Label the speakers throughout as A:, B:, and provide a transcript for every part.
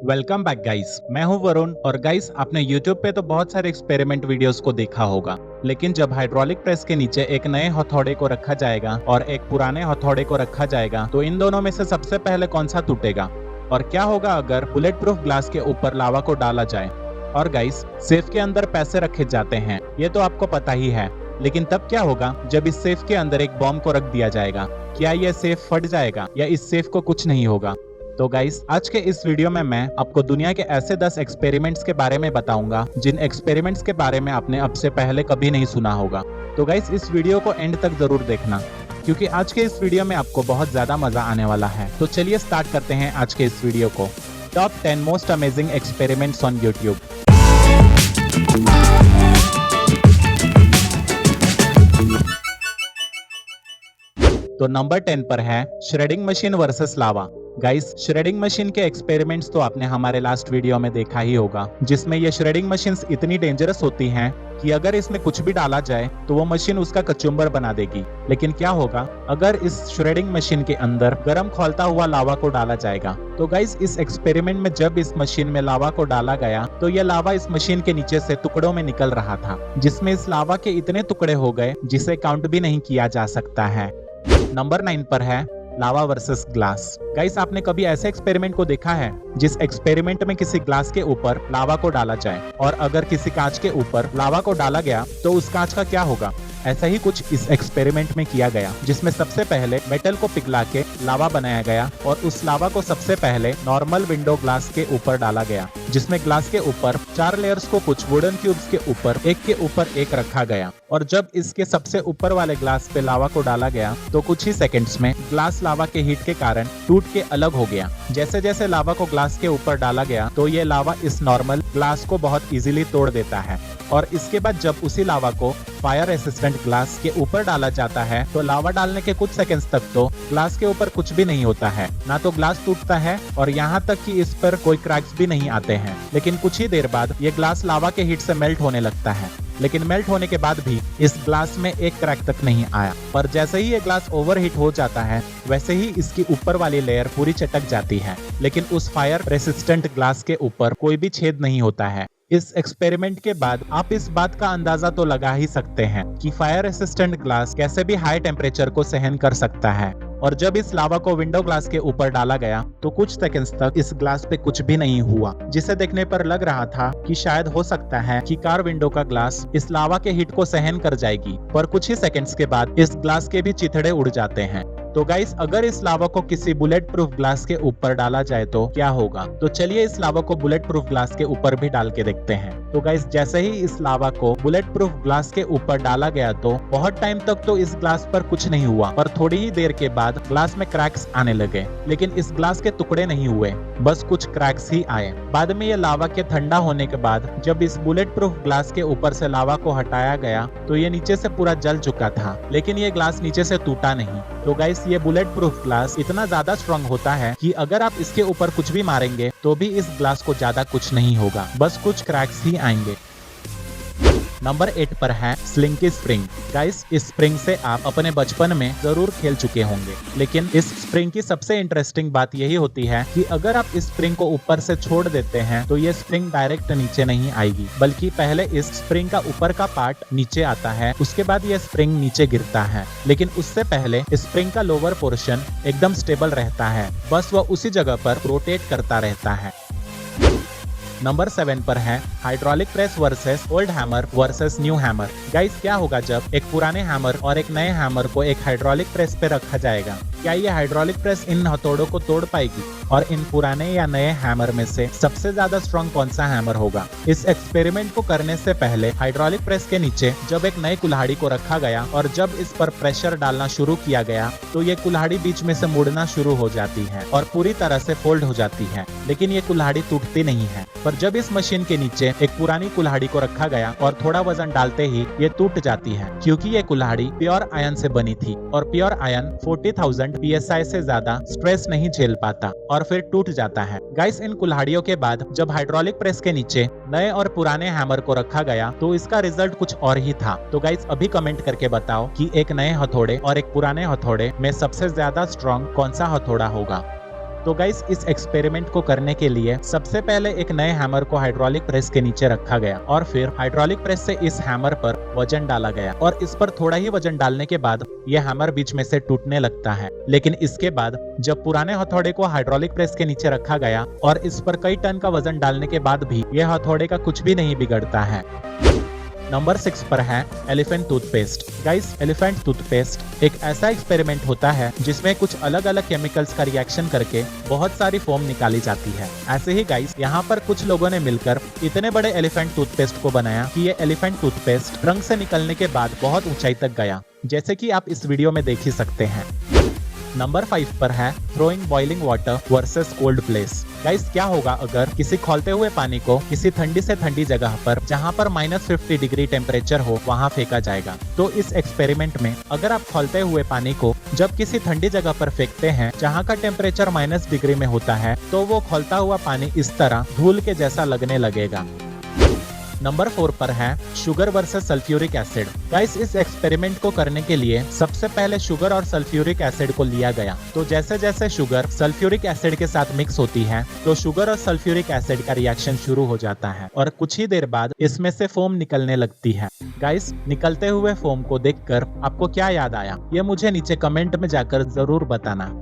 A: Welcome back guys, मैं हूं वरुण। और गाइस, आपने YouTube पे तो बहुत सारे एक्सपेरिमेंट वीडियोस को देखा होगा, लेकिन जब हाइड्रोलिक प्रेस के नीचे एक नए हथौड़े को रखा जाएगा और एक पुराने हथौड़े को रखा जाएगा तो इन दोनों में से सबसे पहले कौन सा टूटेगा? और क्या होगा अगर बुलेट प्रूफ ग्लास के ऊपर लावा को डाला जाए? और गाइस, सेफ के अंदर पैसे रखे जाते हैं, ये तो आपको पता ही है। लेकिन तब क्या होगा जब इस सेफ के अंदर एक बॉम्ब को रख दिया जाएगा? क्या यह सेफ फट जाएगा या इस सेफ को कुछ नहीं होगा? तो गाइस, आज के इस वीडियो में मैं आपको दुनिया के ऐसे 10 एक्सपेरिमेंट्स के बारे में बताऊंगा जिन एक्सपेरिमेंट्स के बारे में आपने अब से पहले कभी नहीं सुना होगा। तो गाइस, इस वीडियो को एंड तक जरूर देखना, क्योंकि आज के इस वीडियो में आपको बहुत ज्यादा मजा आने वाला है। तो चलिए स्टार्ट करते हैं आज के इस वीडियो को। Top 10 most amazing experiments on YouTube. तो नंबर 10 पर है श्रेडिंग मशीन वर्सेस लावा। गाइस, श्रेडिंग मशीन के एक्सपेरिमेंट्स तो आपने हमारे लास्ट वीडियो में देखा ही होगा, जिसमें ये श्रेडिंग मशीन्स इतनी डेंजरस होती हैं कि अगर इसमें कुछ भी डाला जाए तो वो मशीन उसका कचुम्बर बना देगी। लेकिन क्या होगा अगर इस श्रेडिंग मशीन के अंदर गर्म खौलता हुआ लावा को डाला जाएगा? तो गाइस, इस एक्सपेरिमेंट में जब इस मशीन में लावा को डाला गया तो यह लावा इस मशीन के नीचे से टुकड़ों में निकल रहा था, जिसमें इस लावा के इतने टुकड़े हो गए जिसे काउंट भी नहीं किया जा सकता है। नंबर 9 पर है लावा वर्सेस ग्लास। गाइस, आपने कभी ऐसे एक्सपेरिमेंट को देखा है जिस एक्सपेरिमेंट में किसी ग्लास के ऊपर लावा को डाला जाए और अगर किसी कांच के ऊपर लावा को डाला गया तो उस कांच का क्या होगा? ऐसा ही कुछ इस एक्सपेरिमेंट में किया गया, जिसमें सबसे पहले मेटल को पिघला के लावा बनाया गया और उस लावा को सबसे पहले नॉर्मल विंडो ग्लास के ऊपर डाला गया, जिसमें ग्लास के ऊपर 4 लेयर्स को कुछ वुडन क्यूब्स के ऊपर एक रखा गया। और जब इसके सबसे ऊपर वाले ग्लास पे लावा को डाला गया तो कुछ ही सेकंड्स में ग्लास लावा के हीट के कारण टूट के अलग हो गया। जैसे जैसे लावा को ग्लास के ऊपर डाला गया तो ये लावा इस नॉर्मल ग्लास को बहुत इजीली तोड़ देता है। और इसके बाद जब उसी लावा को फायर रेसिस्टेंट ग्लास के ऊपर डाला जाता है तो लावा डालने के कुछ सेकंड्स तक तो ग्लास के ऊपर कुछ भी नहीं होता है, ना तो ग्लास टूटता है और यहाँ तक कि इस पर कोई क्रैक्स भी नहीं आते हैं। लेकिन कुछ ही देर बाद ये ग्लास लावा के हीट से मेल्ट होने लगता है, लेकिन मेल्ट होने के बाद भी इस ग्लास में एक क्रैक तक नहीं आया। पर जैसे ही ये ग्लास ओवरहीट हो जाता है वैसे ही इसकी ऊपर वाली लेयर पूरी चटक जाती है, लेकिन उस फायर रेसिस्टेंट ग्लास के ऊपर कोई भी छेद नहीं होता है। इस एक्सपेरिमेंट के बाद आप इस बात का अंदाजा तो लगा ही सकते हैं कि फायर रेसिस्टेंट ग्लास कैसे भी हाई टेम्परेचर को सहन कर सकता है। और जब इस लावा को विंडो ग्लास के ऊपर डाला गया तो कुछ सेकंड्स तक इस ग्लास पे कुछ भी नहीं हुआ, जिसे देखने पर लग रहा था कि शायद हो सकता है कि कार विंडो का ग्लास इस लावा के हीट को सहन कर जाएगी। पर कुछ ही सेकंड्स के बाद इस ग्लास के भी चिथड़े उड़ जाते हैं। तो गाइस, अगर इस लावा को किसी बुलेट प्रूफ ग्लास के ऊपर डाला जाए तो क्या होगा? तो चलिए इस लावा को बुलेट प्रूफ ग्लास के ऊपर भी डाल के देखते हैं। तो गाइस, जैसे ही इस लावा को बुलेट प्रूफ ग्लास के ऊपर डाला गया तो बहुत टाइम तक तो इस ग्लास पर कुछ नहीं हुआ, पर थोड़ी ही देर के बाद ग्लास में क्रैक्स आने लगे। लेकिन इस ग्लास के टुकड़े नहीं हुए, बस कुछ क्रैक्स ही आए। बाद में ये लावा के ठंडा होने के बाद जब इस बुलेट प्रूफ ग्लास के ऊपर से लावा को हटाया गया तो ये नीचे से पूरा जल चुका था, लेकिन ये ग्लास नीचे से टूटा नहीं। तो गाइस, ये बुलेट प्रूफ ग्लास इतना ज्यादा स्ट्रॉन्ग होता है कि अगर आप इसके ऊपर कुछ भी मारेंगे तो भी इस ग्लास को ज्यादा कुछ नहीं होगा, बस कुछ क्रैक्स ही आएंगे। नंबर 8 पर है स्लिंकी स्प्रिंग। गाइस, इस स्प्रिंग से आप अपने बचपन में जरूर खेल चुके होंगे, लेकिन इस स्प्रिंग की सबसे इंटरेस्टिंग बात यही होती है कि अगर आप इस स्प्रिंग को ऊपर से छोड़ देते हैं तो ये स्प्रिंग डायरेक्ट नीचे नहीं आएगी, बल्कि पहले इस स्प्रिंग का ऊपर का पार्ट नीचे आता है, उसके बाद ये स्प्रिंग नीचे गिरता है। लेकिन उससे पहले स्प्रिंग का लोअर पोर्शन एकदम स्टेबल रहता है, बस वह उसी जगह पर रोटेट करता रहता है। नंबर 7 पर है hydraulic press versus old hammer versus new hammer. Guys, क्या होगा जब एक पुराने हैमर और एक नए हैमर को एक हाइड्रोलिक प्रेस पे रखा जाएगा? क्या ये हाइड्रोलिक प्रेस इन हथौड़ों को तोड़ पाएगी? और इन पुराने या नए हैमर में से सबसे ज्यादा स्ट्रॉन्ग कौन सा हैमर होगा? इस एक्सपेरिमेंट को करने से पहले हाइड्रोलिक प्रेस के नीचे जब एक नई कुल्हाड़ी को रखा गया और जब इस पर प्रेशर डालना शुरू किया गया तो ये कुल्हाड़ी बीच में से मुड़ना शुरू हो जाती है और पूरी तरह से फोल्ड हो जाती है, लेकिन ये कुल्हाड़ी टूटती नहीं है। पर जब इस मशीन के नीचे एक पुरानी कुल्हाड़ी को रखा गया और थोड़ा वजन डालते ही ये टूट जाती है, क्योंकि ये कुल्हाड़ी प्योर आयन से बनी थी और प्योर आयन 40,000 psi से ज्यादा स्ट्रेस नहीं झेल पाता और फिर टूट जाता है। गाइस, इन कुल्हाड़ियों के बाद जब हाइड्रोलिक प्रेस के नीचे नए और पुराने हैमर को रखा गया तो इसका रिजल्ट कुछ और ही था। तो गाइस, अभी कमेंट करके बताओ कि एक नए हथौड़े और एक पुराने हथौड़े में सबसे ज्यादा स्ट्रॉन्ग कौन सा हथौड़ा होगा। तो गाइस इस एक्सपेरिमेंट को करने के लिए सबसे पहले एक नए हैमर को हाइड्रोलिक प्रेस के नीचे रखा गया और फिर हाइड्रोलिक प्रेस से इस हैमर पर वजन डाला गया और इस पर थोड़ा ही वजन डालने के बाद यह हैमर बीच में से टूटने लगता है। लेकिन इसके बाद जब पुराने हथौड़े को हाइड्रोलिक प्रेस के नीचे रखा गया और इस पर कई टन का वजन डालने के बाद भी यह हथौड़े का कुछ भी नहीं बिगड़ता है। नंबर 6 पर है elephant toothpaste. Guys elephant toothpaste एक ऐसा एक्सपेरिमेंट होता है जिसमें कुछ अलग अलग केमिकल्स का रिएक्शन करके बहुत सारी फोम निकाली जाती है। ऐसे ही गाइस यहाँ पर कुछ लोगों ने मिलकर इतने बड़े एलिफेंट टूथपेस्ट को बनाया कि ये एलिफेंट टूथपेस्ट ट्रंक से निकलने के बाद बहुत ऊंचाई तक गया, जैसे कि आप इस वीडियो में देख ही सकते हैं। नंबर 5 पर है throwing boiling water versus cold place. Guys क्या होगा अगर किसी खौलते हुए पानी को किसी ठंडी से ठंडी जगह पर जहां पर -50 डिग्री टेम्परेचर हो वहां फेंका जाएगा। तो इस एक्सपेरिमेंट में अगर आप खौलते हुए पानी को जब किसी ठंडी जगह पर फेंकते हैं जहां का टेम्परेचर -डिग्री में होता है तो वो खौलता हुआ पानी इस तरह धूल के जैसा लगने लगेगा। नंबर 4 पर है sugar versus sulphuric acid. Guys इस एक्सपेरिमेंट को करने के लिए सबसे पहले शुगर और सल्फ्यूरिक एसिड को लिया गया। तो जैसे जैसे शुगर सल्फ्यूरिक एसिड के साथ मिक्स होती है तो शुगर और सल्फ्यूरिक एसिड का रिएक्शन शुरू हो जाता है और कुछ ही देर बाद इसमें से फोम निकलने लगती है। गाइस निकलते हुए फोम को देखकर आपको क्या याद आया ये मुझे नीचे कमेंट में जाकर जरूर बताना।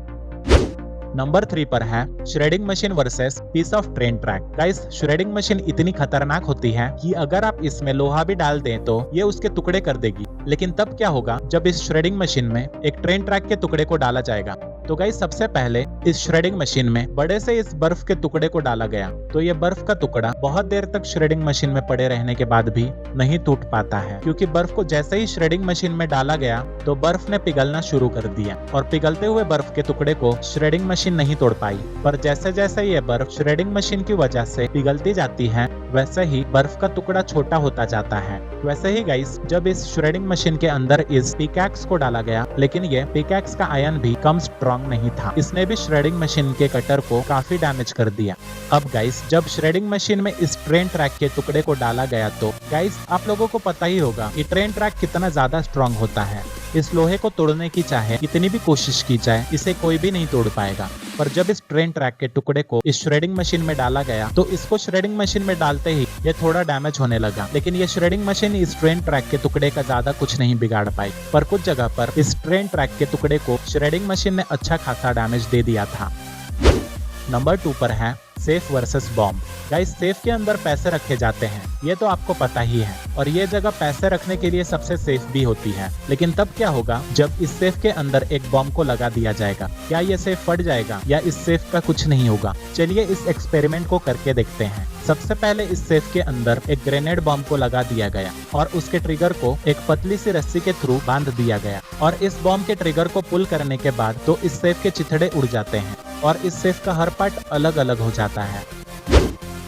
A: नंबर 3 पर है shredding machine versus piece of train track. Guys shredding machine इतनी खतरनाक होती है कि अगर आप इसमें लोहा भी डाल दें तो ये उसके टुकड़े कर देगी। लेकिन तब क्या होगा जब इस श्रेडिंग मशीन में एक ट्रेन ट्रैक के टुकड़े को डाला जाएगा। तो गाइस सबसे पहले इस श्रेडिंग मशीन में बड़े से इस बर्फ के टुकड़े को डाला गया तो ये बर्फ का टुकड़ा बहुत देर तक श्रेडिंग मशीन में पड़े रहने के बाद भी नहीं टूट पाता है, क्योंकि बर्फ को जैसे ही श्रेडिंग मशीन में डाला गया तो बर्फ ने पिघलना शुरू कर दिया और पिघलते हुए बर्फ के टुकड़े को श्रेडिंग मशीन नहीं तोड़ पाई। पर जैसे जैसे ये बर्फ श्रेडिंग मशीन की वजह से पिघलती जाती है वैसे ही बर्फ का टुकड़ा छोटा होता जाता है। वैसे ही गाइस जब इस श्रेडिंग मशीन के अंदर इस पिकैक्स को डाला गया, लेकिन ये पिकैक्स का आयन भी कम स्ट्रॉन्ग नहीं था, इसने भी श्रेडिंग मशीन के कटर को काफी डैमेज कर दिया। अब गाइस जब श्रेडिंग मशीन में इस ट्रेन ट्रैक के टुकड़े को डाला गया तो गाइस आप लोगों को पता ही होगा कि ट्रेन ट्रैक कितना ज्यादा स्ट्रॉन्ग होता है। इस लोहे को तोड़ने की चाहे कितनी भी कोशिश की जाए इसे कोई भी नहीं तोड़ पाएगा। पर जब इस ट्रेन ट्रैक के टुकड़े को इस श्रेडिंग मशीन में डाला गया तो इसको श्रेडिंग मशीन में डालते ही ये थोड़ा डैमेज होने लगा, लेकिन ये श्रेडिंग मशीन इस ट्रेन ट्रैक के टुकड़े का ज्यादा कुछ नहीं बिगाड़ पाई। पर कुछ जगह पर इस ट्रेन ट्रैक के टुकड़े को श्रेडिंग मशीन ने अच्छा खासा डैमेज दे दिया था। नंबर 2 पर है safe versus bomb. Guys safe के अंदर पैसे रखे जाते हैं, ये तो आपको पता ही है, और ये जगह पैसे रखने के लिए सबसे सेफ भी होती है। लेकिन तब क्या होगा जब इस सेफ के अंदर एक बॉम्ब को लगा दिया जाएगा? क्या ये सेफ फट जाएगा या इस सेफ का कुछ नहीं होगा? चलिए इस एक्सपेरिमेंट को करके देखते हैं। सबसे पहले इस सेफ के अंदर एक ग्रेनेड बॉम्ब को लगा दिया गया और उसके ट्रिगर को एक पतली सी रस्सी के थ्रू बांध दिया गया और इस बॉम्ब के ट्रिगर को पुल करने के बाद तो इस सेफ के चिथड़े उड़ जाते हैं और इस सेफ का हर पार्ट अलग अलग हो जाता है।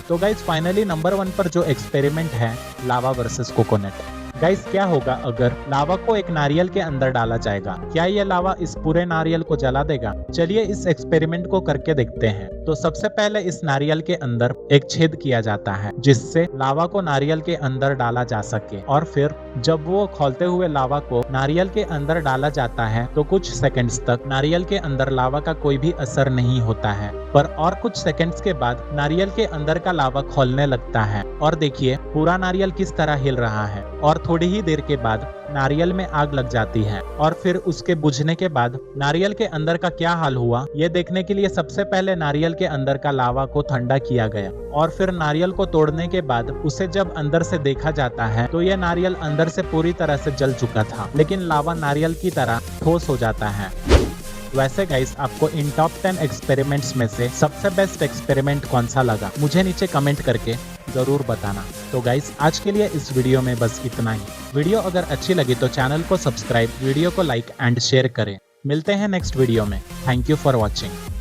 A: तो गाइस फाइनली नंबर 1 पर जो एक्सपेरिमेंट है लावा वर्सेस कोकोनट। गाइस क्या होगा अगर लावा को एक नारियल के अंदर डाला जाएगा? क्या ये लावा इस पूरे नारियल को जला देगा? चलिए इस एक्सपेरिमेंट को करके देखते हैं। तो सबसे पहले इस नारियल के अंदर एक छेद किया जाता है जिससे लावा को नारियल के अंदर डाला जा सके, और फिर जब वो खौलते हुए लावा को नारियल के अंदर डाला जाता है तो कुछ सेकंड्स तक नारियल के अंदर लावा का कोई भी असर नहीं होता है। पर और कुछ सेकंड्स के बाद नारियल के अंदर का लावा खौलने लगता है और देखिए पूरा नारियल किस तरह हिल रहा है, और थोड़ी ही देर के बाद नारियल में आग लग जाती है और फिर उसके बुझने के बाद नारियल के अंदर का क्या हाल हुआ ये देखने के लिए सबसे पहले नारियल के अंदर का लावा को ठंडा किया गया और फिर नारियल को तोड़ने के बाद उसे जब अंदर से देखा जाता है तो यह नारियल अंदर से पूरी तरह से जल चुका था, लेकिन लावा नारियल की तरह ठोस हो जाता है। वैसे गाइस आपको इन टॉप 10 एक्सपेरिमेंट्स में से सबसे बेस्ट एक्सपेरिमेंट कौन सा लगा मुझे नीचे कमेंट करके जरूर बताना। तो गाइस आज के लिए इस वीडियो में बस इतना ही। वीडियो अगर अच्छी लगी तो चैनल को सब्सक्राइब, वीडियो को लाइक एंड शेयर करें। मिलते हैं नेक्स्ट वीडियो में। Thank you for watching.